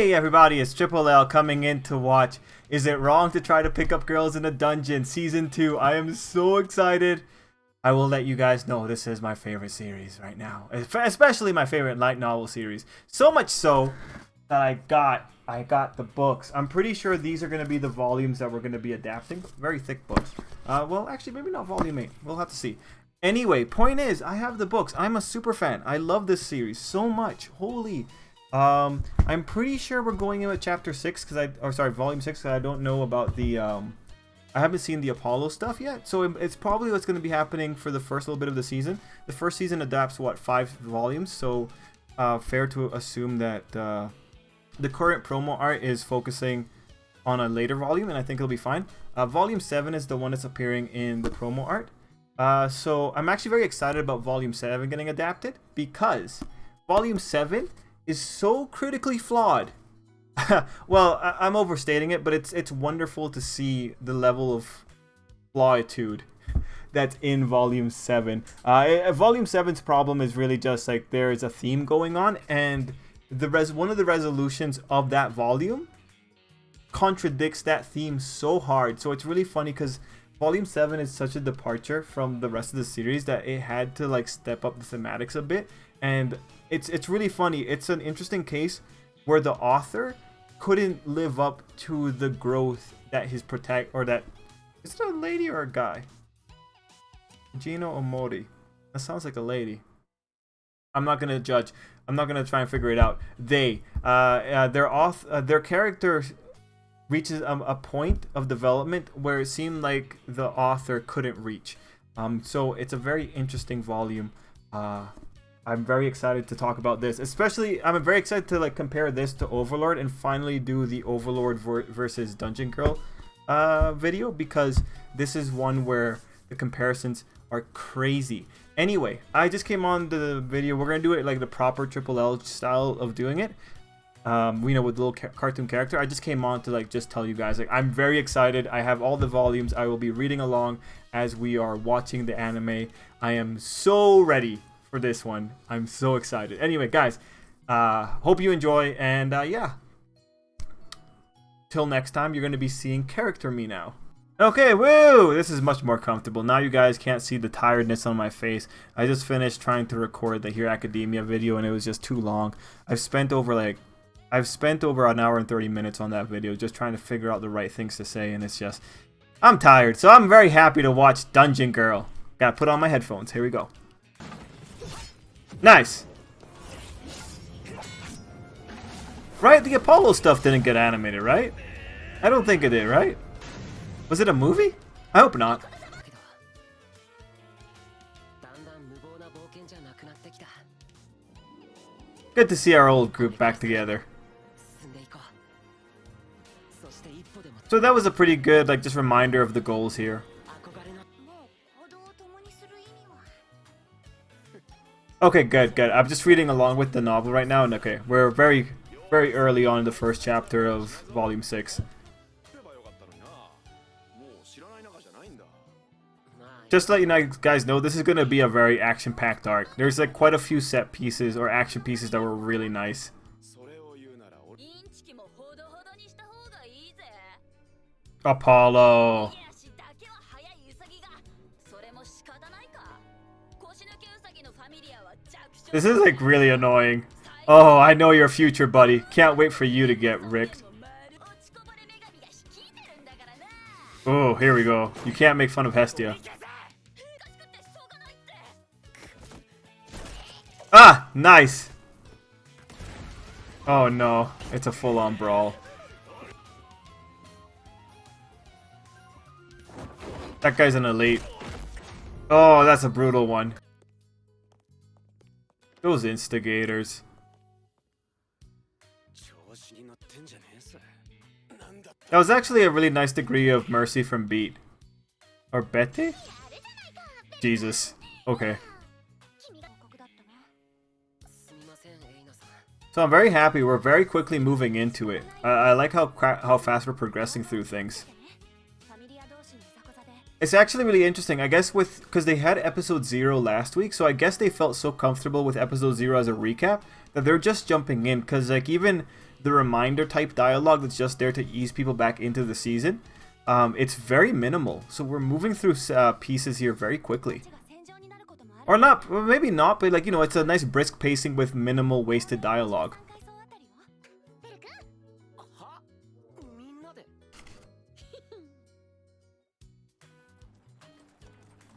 Hey everybody, it's Tripl-L coming in to watch Is It Wrong to Try to Pick Up Girls in a Dungeon Season 2. I am so excited. I will let you guys know this is my favorite series right now. Especially my favorite light novel series. So much so that I got the books. I'm pretty sure these are going to be the volumes that we're going to be adapting. Very thick books. Well, actually, maybe not volume 8. We'll have to see. Anyway, point is, I have the books. I'm a super fan. I love this series so much. Holy... I'm pretty sure we're going in with chapter 6 volume 6 because I don't know about the I haven't seen the Apollo stuff yet, so it's probably what's going to be happening for the first little bit of the season. The first season adapts 5 volumes, so fair to assume that the current promo art is focusing on a later volume, and I think it'll be fine. Volume 7 is the one that's appearing in the promo art. So I'm actually very excited about volume 7 getting adapted because volume 7 is so critically flawed. Well, I'm overstating it, but it's wonderful to see the level of flawitude that's in Volume 7. Volume 7's problem is really just like there is a theme going on, and one of the resolutions of that volume contradicts that theme so hard. So it's really funny because Volume 7 is such a departure from the rest of the series that it had to like step up the thematics a bit, and it's really funny. It's an interesting case where the author couldn't live up to the growth that his is it a lady or a guy? Gino Omori. That sounds like a lady. I'm not gonna judge. I'm not gonna try and figure it out. Their character reaches a point of development where it seemed like the author couldn't reach. So it's a very interesting volume. I'm very excited to talk about this. Especially, I'm very excited to like compare this to Overlord and finally do the Overlord versus Dungeon Girl video, because this is one where the comparisons are crazy. Anyway, I just came on the video. We're gonna do it like the proper Tripl-L style of doing it. With the little cartoon character. I just came on to like just tell you guys, like, I'm very excited. I have all the volumes. I will be reading along as we are watching the anime. I am so ready for this one. I'm so excited. Anyway, guys, hope you enjoy, and yeah, till next time, you're going to be seeing character me now. Okay, woo! This is much more comfortable. Now you guys can't see the tiredness on my face. I just finished trying to record the Hero Academia video, and it was just too long. I've spent over an hour and 30 minutes on that video just trying to figure out the right things to say, and it's just, I'm tired. So I'm very happy to watch Dungeon Girl. Gotta put on my headphones. Here we go. Nice. Right? The Apollo stuff didn't get animated, right? I don't think it did, right? Was it a movie? I hope not. Good to see our old group back together. So that was a pretty good, like, just reminder of the goals here. Okay, good. I'm just reading along with the novel right now, and okay, we're very, very early on in the first chapter of Volume 6. Just to let you guys know, this is going to be a very action-packed arc. There's like quite a few set pieces or action pieces that were really nice. Apollo. This is like really annoying. Oh, I know your future, buddy. Can't wait for you to get ricked. Oh, here we go. You can't make fun of Hestia. Ah, nice. Oh no, it's a full-on brawl. That guy's an elite. Oh, that's a brutal one. Those instigators. That was actually a really nice degree of mercy from Beat. Or Betty? Jesus. Okay. So I'm very happy. We're very quickly moving into it. I like how fast we're progressing through things. It's actually really interesting, I guess, because they had episode 0 last week, so I guess they felt so comfortable with episode 0 as a recap that they're just jumping in, because like even the reminder type dialogue that's just there to ease people back into the season. It's very minimal, so we're moving through pieces here very quickly. Or not, well, maybe not, but like, you know, it's a nice brisk pacing with minimal wasted dialogue.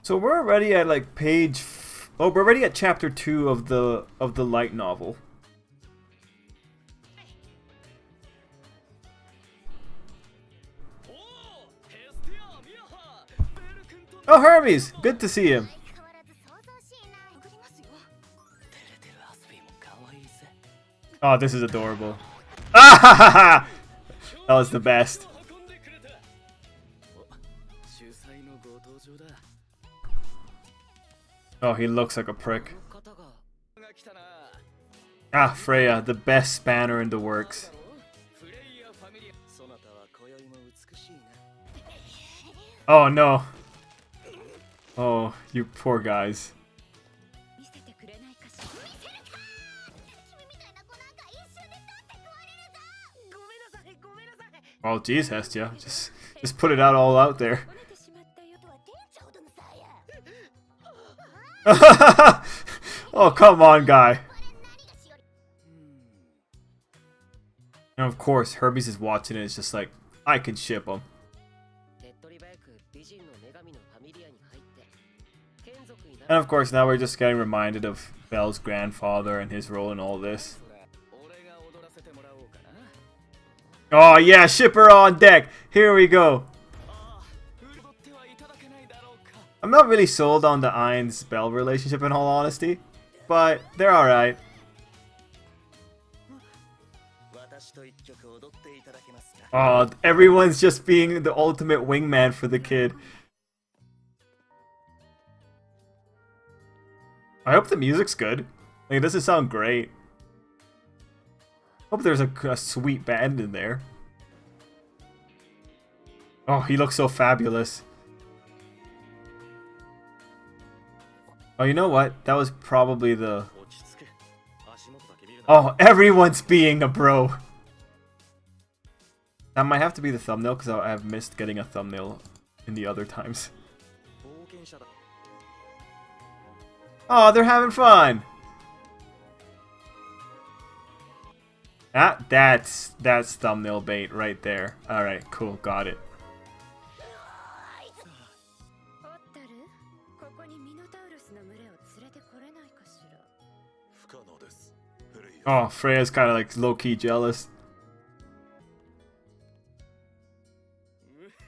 So we're already at like page... Oh, we're already at chapter 2 of the light novel. Oh, Hermes! Good to see him. Oh, this is adorable. Ah! That was the best. Oh, he looks like a prick. Ah, Freya, the best spanner in the works. Oh no. Oh, you poor guys. Oh, geez, Hestia. Just put it all out there. Oh, come on, guy. And of course, Hermes is watching it. It's just like, I can ship him. And of course, now we're just getting reminded of Belle's grandfather and his role in all this. Oh yeah, shipper on deck. Here we go. I'm not really sold on the Ainz-Belle relationship in all honesty, but they're alright. Oh, everyone's just being the ultimate wingman for the kid. I hope the music's good. Like, it doesn't sound great. Hope there's a sweet band in there. Oh, he looks so fabulous. Oh, you know what? That was probably the... Oh, everyone's being a bro. That might have to be the thumbnail because I have missed getting a thumbnail in the other times. Oh, they're having fun. That's thumbnail bait right there. All right, cool, got it. Oh, Freya's kind of like low-key jealous.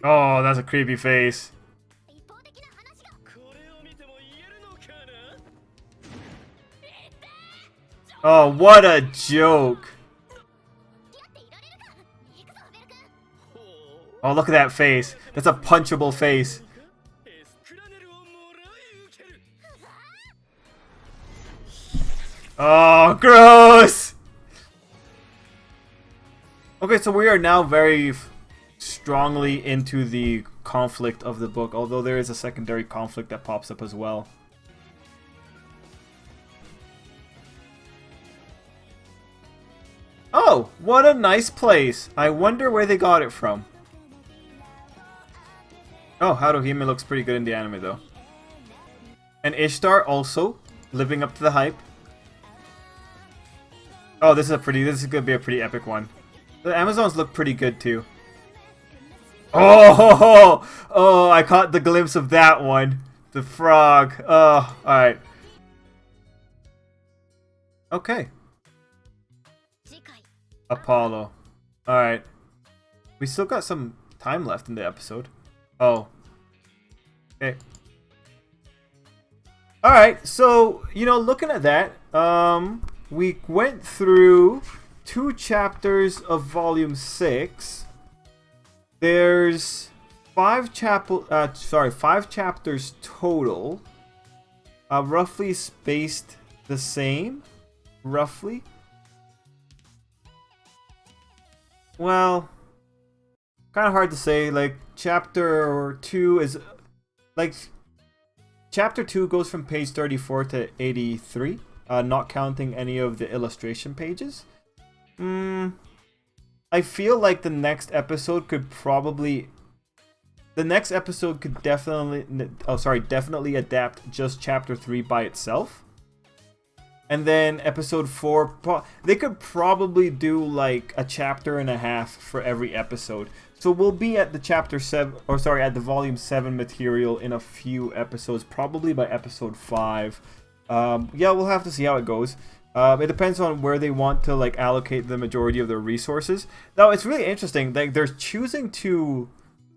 Oh, that's a creepy face. Oh, what a joke. Oh, look at that face. That's a punchable face. Oh, gross! Okay, so we are now very strongly into the conflict of the book, although there is a secondary conflict that pops up as well. Oh, what a nice place. I wonder where they got it from. Oh, Haruhime looks pretty good in the anime though. And Ishtar also living up to the hype. Oh, this is gonna be a pretty epic one. The Amazons look pretty good too. Oh, I caught the glimpse of that one. The frog. Oh, alright. Okay. Apollo. Alright. We still got some time left in the episode. Oh. Okay. Alright, so, you know, looking at that, we went through 2 chapters of volume 6. There's 5 chapters total. Roughly spaced the same. Roughly. Well, kind of hard to say. Like, chapter 2 is... Like, chapter 2 goes from page 34 to 83. Not counting any of the illustration pages. I feel like the next episode could probably... The next episode could definitely adapt just chapter 3 by itself. And then episode 4, they could probably do like a chapter and a half for every episode. So we'll be at the at the volume 7 material in a few episodes, probably by episode 5. Yeah, we'll have to see how it goes. It depends on where they want to like allocate the majority of their resources. Now, it's really interesting. Like, they're choosing to,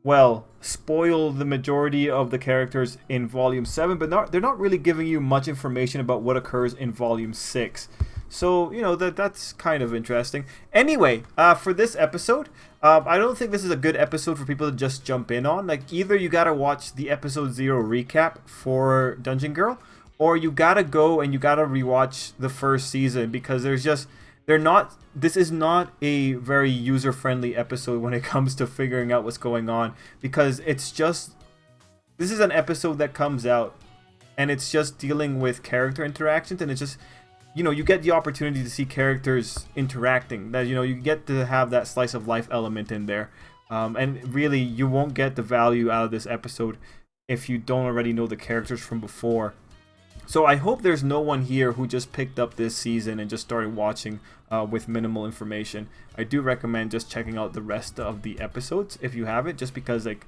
well, spoil the majority of the characters in Volume 7, but they're not really giving you much information about what occurs in Volume 6. So, you know, that's kind of interesting. Anyway, for this episode, I don't think this is a good episode for people to just jump in on. Like, either you gotta watch the Episode 0 recap for Dungeon Girl, or you gotta go and you gotta rewatch the first season, because this is not a very user-friendly episode when it comes to figuring out what's going on, because this is an episode that comes out and it's just dealing with character interactions, and it's just, you know, you get the opportunity to see characters interacting, that, you know, you get to have that slice of life element in there, and really you won't get the value out of this episode if you don't already know the characters from before. So I hope there's no one here who just picked up this season and just started watching with minimal information. I do recommend just checking out the rest of the episodes if you haven't, just because like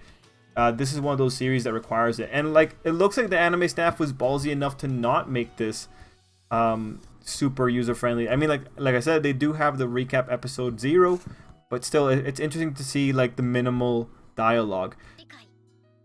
this is one of those series that requires it. And like, it looks like the anime staff was ballsy enough to not make this super user friendly. I mean, like I said, they do have the recap episode 0, but still, it's interesting to see like the minimal dialogue.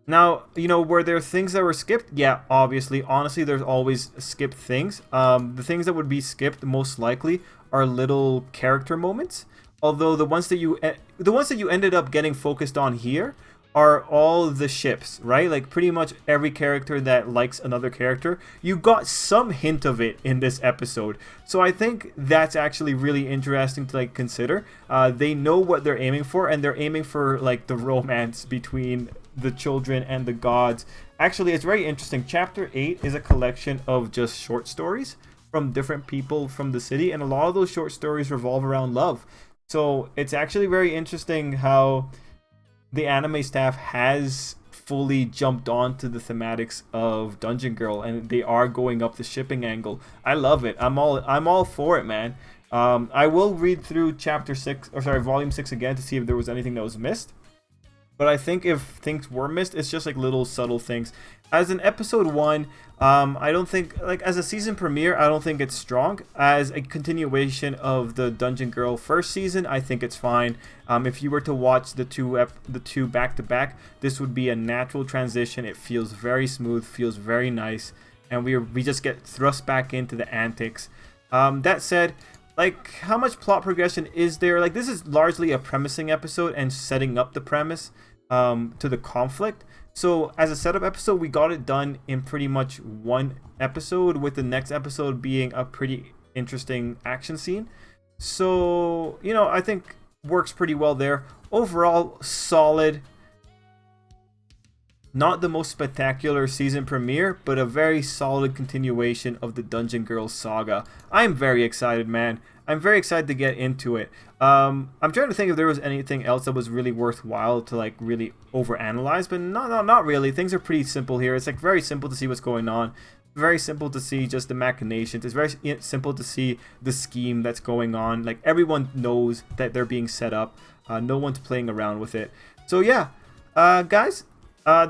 Now, you know, were there things that were skipped? Yeah, obviously. Honestly, there's always skipped things. The things that would be skipped most likely are little character moments. Although the ones that you ended up getting focused on here are all the ships, right? Like, pretty much every character that likes another character, you got some hint of it in this episode. So I think that's actually really interesting to like consider. They know what they're aiming for, and they're aiming for like the romance between the children and the gods. Actually, it's very interesting. Chapter 8 is a collection of just short stories from different people from the city, and a lot of those short stories revolve around love. So it's actually very interesting how the anime staff has fully jumped onto the thematics of Dungeon Girl, and they are going up the shipping angle. I love it. I'm all for it, man. I will read through volume 6 again to see if there was anything that was missed. But I think if things were missed, it's just like little subtle things. As an episode 1, I don't think, like, as a season premiere, I don't think it's strong. As a continuation of the Dungeon Girl first season, I think it's fine. If you were to watch the two back to back, this would be a natural transition. It feels very smooth, feels very nice, and we just get thrust back into the antics. That said, like, how much plot progression is there? Like, this is largely a premising episode and setting up the premise to the conflict. So as a setup episode, we got it done in pretty much one episode, with the next episode being a pretty interesting action scene. So, you know, I think works pretty well there. Overall, solid. Not the most spectacular season premiere, but a very solid continuation of the Dungeon Girl saga. I'm very excited, man. I'm very excited to get into it. I'm trying to think if there was anything else that was really worthwhile to like really overanalyze, but not really. Things are pretty simple here. It's like very simple to see what's going on. Very simple to see just the machinations. It's very simple to see the scheme that's going on. Like, everyone knows that they're being set up. No one's playing around with it. So yeah, guys.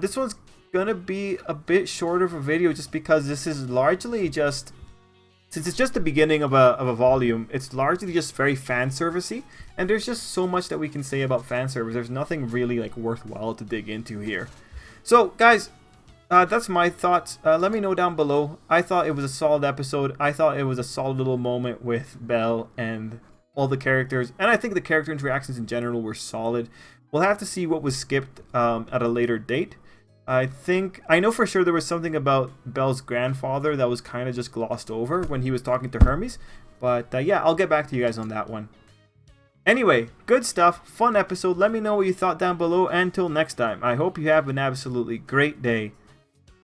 This one's gonna be a bit shorter of a video, just because this is largely just, since it's just the beginning of a volume, it's largely just very fan servicey, and there's just so much that we can say about fan service. There's nothing really like worthwhile to dig into here. So guys, that's my thoughts. Let me know down below. I thought it was a solid episode. I thought it was a solid little moment with Belle and all the characters, and I think the character interactions in general were solid. We'll have to see what was skipped at a later date. I know for sure there was something about Belle's grandfather that was kind of just glossed over when he was talking to Hermes. But yeah, I'll get back to you guys on that one. Anyway, good stuff. Fun episode. Let me know what you thought down below. And until next time, I hope you have an absolutely great day.